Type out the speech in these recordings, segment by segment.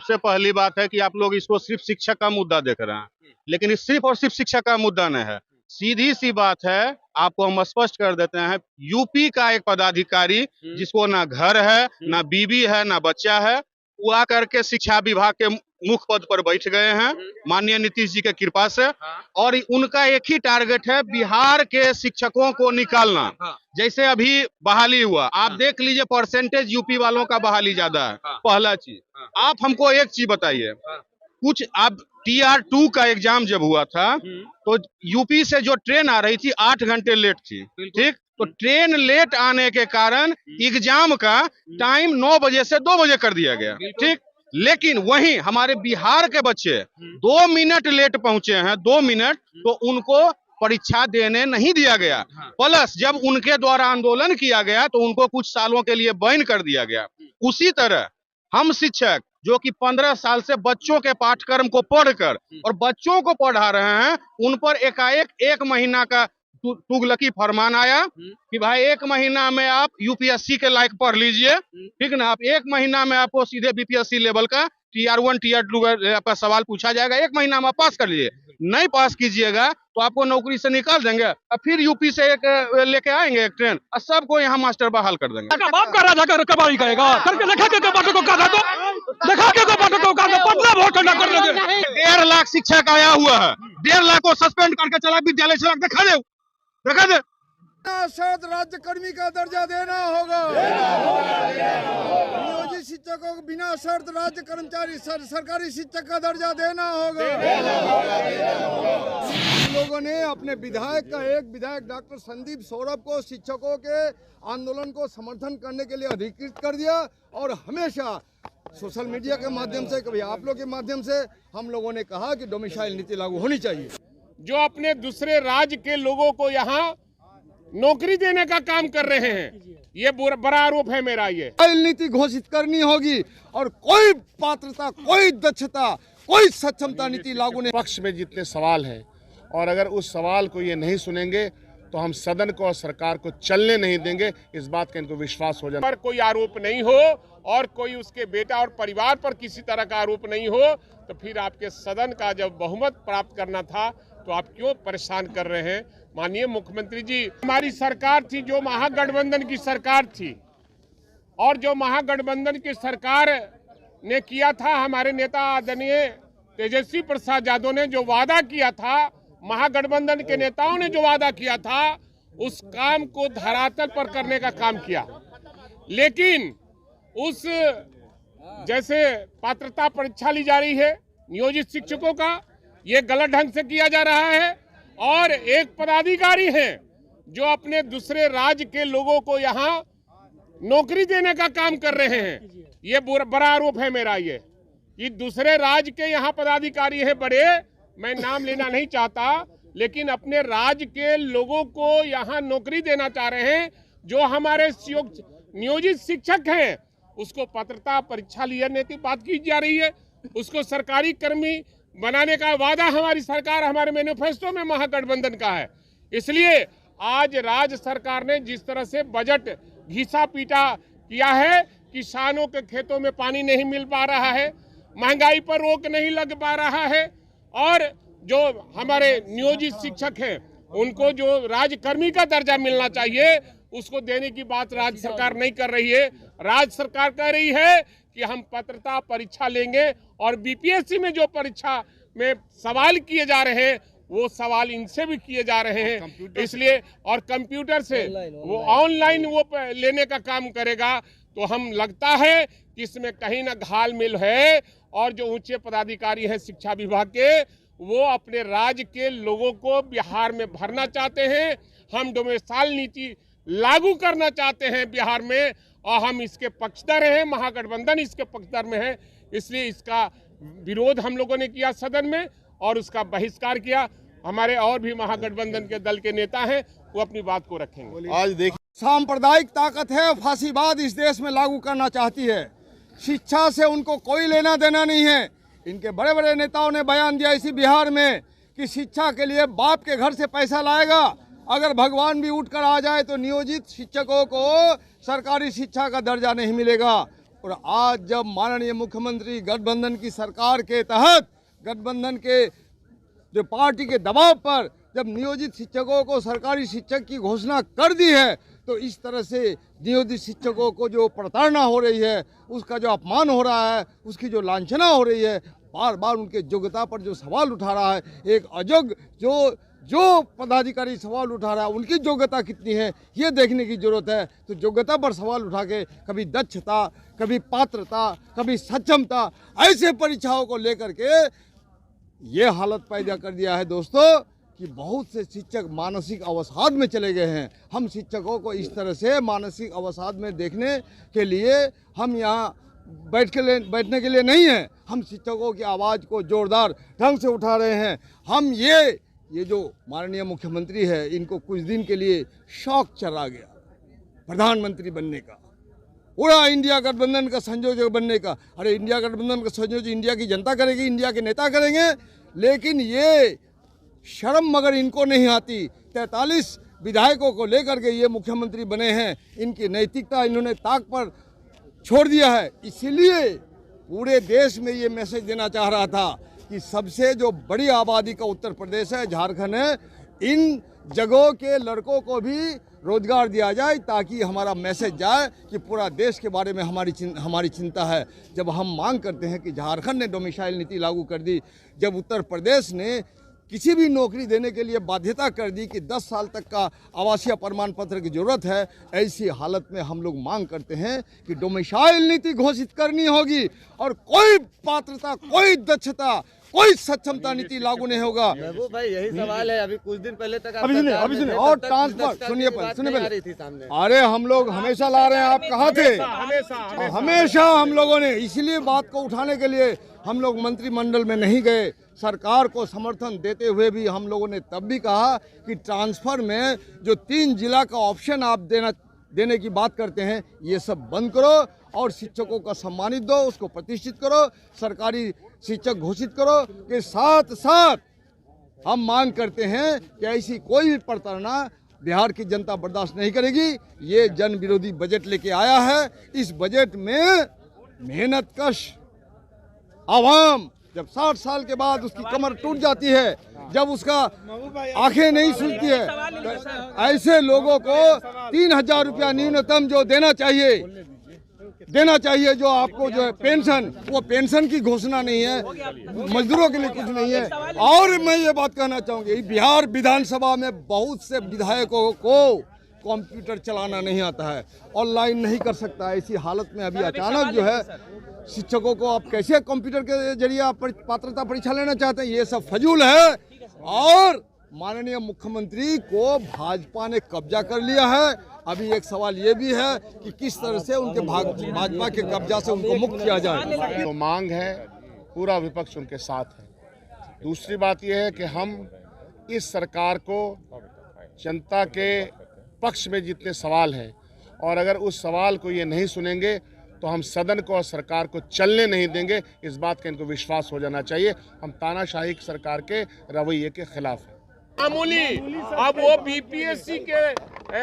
सबसे पहली बात है कि आप लोग इसको सिर्फ शिक्षक का मुद्दा देख रहे हैं, लेकिन ये सिर्फ और सिर्फ शिक्षक का मुद्दा नहीं है। सीधी सी बात है, आपको हम स्पष्ट कर देते हैं, यूपी का एक पदाधिकारी जिसको ना घर है, ना बीवी है, ना बच्चा है, वो आकर के शिक्षा विभाग के मुख्य पद पर बैठ गए हैं माननीय नीतीश जी के कृपा से, और उनका एक ही टारगेट है, बिहार के शिक्षकों को निकालना। जैसे अभी बहाली हुआ, आप देख लीजिए परसेंटेज यूपी वालों का बहाली ज्यादा है। पहला चीज, आप हमको एक चीज बताइए, कुछ आप TR2 का एग्जाम जब हुआ था तो यूपी से जो ट्रेन आ रही थी 8 घंटे लेट थी, ठीक? तो ट्रेन लेट आने के कारण एग्जाम का टाइम 9 बजे से 2 बजे कर दिया गया, ठीक? लेकिन वहीं हमारे बिहार के बच्चे 2 मिनट लेट पहुंचे हैं, 2 मिनट, तो उनको परीक्षा देने नहीं दिया गया। प्लस जब उनके द्वारा आंदोलन किया गया तो उनको कुछ सालों के लिए बैन कर दिया गया। उसी तरह हम शिक्षक जो कि 15 साल से बच्चों के पाठ्यक्रम को पढ़कर और बच्चों को पढ़ा रहे हैं, उन पर एकाएक 1 महीना का तुगलकी फरमान आया कि भाई 1 महीना में आप यूपीएससी के लायक पढ़ लीजिए, ठीक ना? आप 1 महीना में आपको सीधे बीपीएससी लेवल का TR1 TR2 का सवाल पूछा जाएगा, 1 महीना में आप पास कर लीजिए। नहीं पास कीजिएगा तो आपको नौकरी से निकाल देंगे, और फिर यूपी से एक लेके आएंगे एक ट्रेन और सबको यहाँ मास्टर बहाल कर देंगे। बाप कर रहा था, कबाड़ी करेगा करके देखा के बातों को कहा तो देखा के बातों को कहा, पतला वोट करना कर देंगे। 1.5 लाख शिक्षक आया हुआ है, 1.5 लाख को सस्पेंड करके चला विद्यालय चला, देखा दे। शर्त राज्य कर्मी का दर्जा देना होगा। नियोजित शिक्षकों को बिना शर्त राज्य कर्मचारी सरकारी शिक्षक का दर्जा देना होगा। हम लोगों ने अपने विधायक का एक विधायक डॉक्टर संदीप सौरभ को शिक्षकों के आंदोलन को समर्थन करने के लिए अधिकृत कर दिया, और हमेशा सोशल मीडिया के माध्यम से, कभी आप लोग के माध्यम से हम लोगों ने कहा कि डोमिसाइल नीति लागू होनी चाहिए। जो अपने दूसरे राज्य के लोगों को यहाँ नौकरी देने का काम कर रहे हैं, ये बड़ा आरोप है मेरा। ये नीति घोषित करनी होगी और कोई पात्रता, कोई दक्षता, कोई सक्षमता नीति लागू नहीं। पक्ष में जितने सवाल हैं, और अगर उस सवाल को ये नहीं सुनेंगे तो हम सदन को और सरकार को चलने नहीं देंगे, इस बात का इनको विश्वास हो जाए। पर कोई आरोप नहीं हो और कोई उसके बेटा और परिवार पर किसी तरह का आरोप नहीं हो, तो फिर आपके सदन का जब बहुमत प्राप्त करना था तो आप क्यों परेशान कर रहे हैं? माननीय मुख्यमंत्री जी, हमारी सरकार थी जो महागठबंधन की सरकार थी, और जो महागठबंधन की सरकार ने किया था, हमारे नेता आदरणीय तेजस्वी प्रसाद यादव ने जो वादा किया था, महागठबंधन के नेताओं ने जो वादा किया था, उस काम को धरातल पर करने का काम किया। लेकिन उस जैसे पात्रता परीक्षा ली जा रही है नियोजित शिक्षकों का, ये गलत ढंग से किया जा रहा है, और एक पदाधिकारी हैं जो अपने दूसरे राज्य के लोगों को यहाँ नौकरी देने का काम कर रहे हैं। ये बड़ा आरोप है मेरा। ये दूसरे राज्य के यहाँ पदाधिकारी हैं बड़े, मैं नाम लेना नहीं चाहता, लेकिन अपने राज्य के लोगों को यहाँ नौकरी देना चाह रहे हैं। जो हमारे नियोजित शिक्षक हैं उसको पात्रता परीक्षा लेने की बात की जा रही है, उसको सरकारी कर्मी बनाने का वादा हमारी सरकार, हमारे मैनिफेस्टो में महागठबंधन का है। इसलिए आज राज्य सरकार ने जिस तरह से बजट घिसा पीटा किया है, किसानों के खेतों में पानी नहीं मिल पा रहा है, महंगाई पर रोक नहीं लग पा रहा है, और जो हमारे नियोजित शिक्षक हैं उनको जो राज्यकर्मी का दर्जा मिलना चाहिए उसको देने की बात राज्य सरकार नहीं कर रही है। राज्य सरकार कह रही है कि हम पात्रता परीक्षा लेंगे, और बीपीएससी में जो परीक्षा में सवाल किए जा रहे हैं वो सवाल इनसे भी किए जा रहे हैं, इसलिए, और कंप्यूटर से वो ऑनलाइन वो लेने का काम करेगा। तो हम लगता है कि इसमें कहीं ना घालमेल है, और जो ऊंचे पदाधिकारी हैं शिक्षा विभाग के, वो अपने राज्य के लोगों को बिहार में भरना चाहते हैं। हम डोमिसाइल नीति लागू करना चाहते हैं बिहार में, और हम इसके पक्षधर हैं, महागठबंधन इसके पक्षधर में है। इसलिए इसका विरोध हम लोगों ने किया सदन में, और उसका बहिष्कार किया। हमारे और भी महागठबंधन के दल के नेता हैं, वो अपनी बात को रखेंगे। आज देखिए, सांप्रदायिक ताकत है, फांसीवाद इस देश में लागू करना चाहती है। शिक्षा से उनको कोई लेना देना नहीं है। इनके बड़े बड़े नेताओं ने बयान दिया इसी बिहार में कि शिक्षा के लिए बाप के घर से पैसा लाएगा। अगर भगवान भी उठकर आ जाए तो नियोजित शिक्षकों को सरकारी शिक्षा का दर्जा नहीं मिलेगा। और आज जब माननीय मुख्यमंत्री गठबंधन की सरकार के तहत गठबंधन के जो पार्टी के दबाव पर जब नियोजित शिक्षकों को सरकारी शिक्षक की घोषणा कर दी है, तो इस तरह से नियोजित शिक्षकों को जो प्रताड़ना हो रही है, उसका जो अपमान हो रहा है, उसकी जो लांछना हो रही है, बार बार उनके योग्यता पर जो सवाल उठा रहा है, एक अयोग्य जो पदाधिकारी सवाल उठा रहा है उनकी योग्यता कितनी है ये देखने की जरूरत है। तो योग्यता पर सवाल उठा के कभी दक्षता, कभी पात्रता, कभी सक्षमता, ऐसे परीक्षाओं को लेकर के ये हालत पैदा कर दिया है दोस्तों कि बहुत से शिक्षक मानसिक अवसाद में चले गए हैं। हम शिक्षकों को इस तरह से मानसिक अवसाद में देखने के लिए हम यहाँ बैठने के लिए नहीं हैं। हम शिक्षकों की आवाज़ को जोरदार ढंग से उठा रहे हैं। हम ये जो माननीय मुख्यमंत्री है, इनको कुछ दिन के लिए शौक चला गया प्रधानमंत्री बनने का, पूरा इंडिया गठबंधन का संयोजक बनने का। अरे इंडिया गठबंधन का संयोजक इंडिया की जनता करेगी, इंडिया के नेता करेंगे, लेकिन ये शर्म मगर इनको नहीं आती। 43 विधायकों को लेकर के ये मुख्यमंत्री बने हैं, इनकी नैतिकता इन्होंने ताक पर छोड़ दिया है। इसीलिए पूरे देश में ये मैसेज देना चाह रहा था कि सबसे जो बड़ी आबादी का उत्तर प्रदेश है, झारखंड है, इन जगहों के लड़कों को भी रोजगार दिया जाए ताकि हमारा मैसेज जाए कि पूरा देश के बारे में हमारी चिंता है। जब हम मांग करते हैं कि झारखंड ने डोमिसाइल नीति लागू कर दी, जब उत्तर प्रदेश ने किसी भी नौकरी देने के लिए बाध्यता कर दी कि 10 साल तक का आवासीय प्रमाण पत्र की जरूरत है, ऐसी हालत में हम लोग मांग करते हैं कि डोमिसाइल नीति घोषित करनी होगी और कोई पात्रता, कोई दक्षता, कोई सक्षमता नीति लागू नहीं होगा। महबूब भाई यही सवाल है, अभी कुछ दिन पहले तक अभी सुनिए और ट्रांसफर सुनिए पहले। अरे हम लोग हमेशा ला रहे हैं, आप कहाँ थे? हमेशा हम लोगों ने इसलिए बात को उठाने के लिए हम लोग मंत्रिमंडल में नहीं गए। सरकार को समर्थन देते हुए भी हम लोगों ने तब भी कहा कि ट्रांसफर में जो 3 जिला का ऑप्शन आप देने की बात करते हैं, ये सब बंद करो और शिक्षकों का सम्मानित दो, उसको प्रतिष्ठित करो, सरकारी शिक्षक घोषित करो। के साथ साथ हम मांग करते हैं कि ऐसी कोई भी प्रताड़ना बिहार की जनता बर्दाश्त नहीं करेगी। ये जन विरोधी बजट लेके आया है। इस बजट में मेहनतकश आवाम जब 60 साल के बाद उसकी कमर टूट जाती है, जब उसका आंखें नहीं सुनती है, तो ऐसे लोगों को 3000 रुपया न्यूनतम जो देना चाहिए, जो आपको जो है पेंशन, वो पेंशन की घोषणा नहीं है, मजदूरों के लिए कुछ नहीं है। और मैं ये बात कहना चाहूँगी, बिहार विधानसभा में बहुत से विधायकों को कंप्यूटर चलाना नहीं आता है, ऑनलाइन नहीं कर सकता। ऐसी हालत में अभी अचानक जो है शिक्षकों को आप कैसे कंप्यूटर के जरिए आप पात्रता परीक्षा लेना चाहते हैं? ये सब फजूल है। और माननीय मुख्यमंत्री को भाजपा ने कब्जा कर लिया है। अभी एक सवाल ये भी है कि किस तरह से उनके भाजपा के कब्जा से उनको मुक्त किया जाए। तो मांग है, पूरा विपक्ष उनके साथ है। दूसरी बात यह है कि हम इस सरकार को जनता के पक्ष में जितने सवाल हैं, और अगर उस सवाल को ये नहीं सुनेंगे तो हम सदन को और सरकार को चलने नहीं देंगे। इस बात का इनको विश्वास हो जाना चाहिए। हम तानाशाही सरकार के रवैये के खिलाफ हैं। मामूली अब वो बीपीएससी के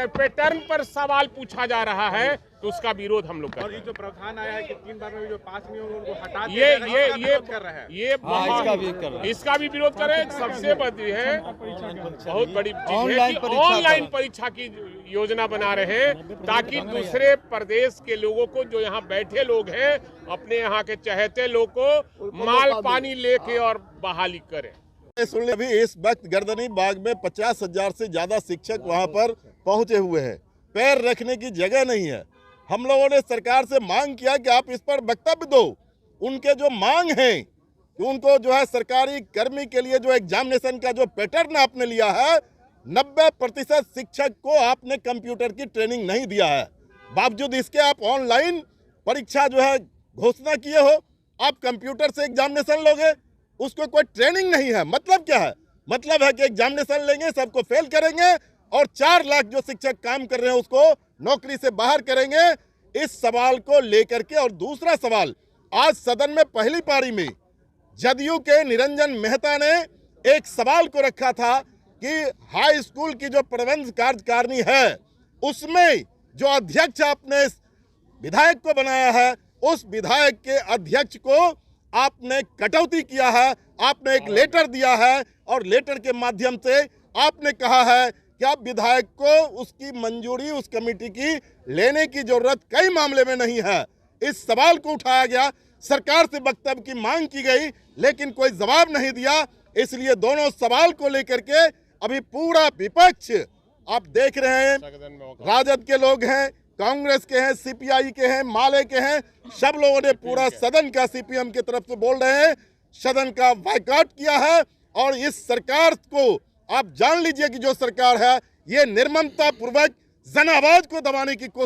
पैटर्न पर सवाल पूछा जा रहा है, तो उसका विरोध हम लोग कर रहे हैं। और ये जो प्रावधान आया है कि 3 बार में जो पास नहीं होगा उनको हटा ये दिया जाएगा, इसका भी विरोध कर रहे हैं। सबसे बड़ी है, बहुत बड़ी चीज है कि ऑनलाइन परीक्षा की योजना बना रहे हैं ताकि दूसरे प्रदेश के लोगों को, जो यहाँ बैठे लोग हैं, अपने यहाँ के चहेते लोग को माल पानी लेके और बहाली करें। अभी इस वक्त गर्दनी बाग में 50,000 से ज्यादा शिक्षक वहां पर पहुंचे हुए हैं। पैर रखने की जगह नहीं है। हम लोगों ने सरकार से मांग किया कि आप इस पर वक्तव्य दो। उनके जो मांग है कि उनको जो है सरकारी कर्मी के लिए जो एग्जामिनेशन का जो पैटर्न आपने लिया है, 90% शिक्षक को आपने कंप्यूटर की ट्रेनिंग नहीं दिया है। बावजूद इसके आप ऑनलाइन परीक्षा जो है घोषणा किए हो। आप कंप्यूटर से एग्जामिनेशन लोगे, उसको कोई ट्रेनिंग नहीं है। मतलब क्या है? मतलब है कि एग्जामिनेशन लेंगे, सबको फेल करेंगे और 4 लाख जो शिक्षक काम कर रहे हैं उसको नौकरी से बाहर करेंगे। इस सवाल को लेकर के, और दूसरा सवाल, आज सदन में पहली पारी में जदयू के निरंजन मेहता ने एक सवाल को रखा था कि हाई स्कूल की जो प्रबंध कार्यकारिणी है उसमें जो अध्यक्ष आपने विधायक को बनाया है, उस विधायक के अध्यक्ष को आपने कटौती किया है, आपने एक लेटर दिया है और लेटर के माध्यम से आपने कहा है कि आप विधायक को उसकी मंजूरी उस कमेटी की लेने की जरूरत कई मामले में नहीं है। इस सवाल को उठाया गया, सरकार से वक्तव्य की मांग की गई, लेकिन कोई जवाब नहीं दिया। इसलिए दोनों सवाल को लेकर के अभी पूरा विपक्ष आप देख रहे हैं, राजद के लोग हैं, कांग्रेस के हैं, सीपीआई के हैं, माले के हैं, सब लोगों ने पूरा सदन का सीपीएम की तरफ से बोल रहे हैं, सदन का बायकॉट किया है। और इस सरकार को आप जान लीजिए कि जो सरकार है ये निर्ममता पूर्वक जन आवाज को दबाने की कोशिश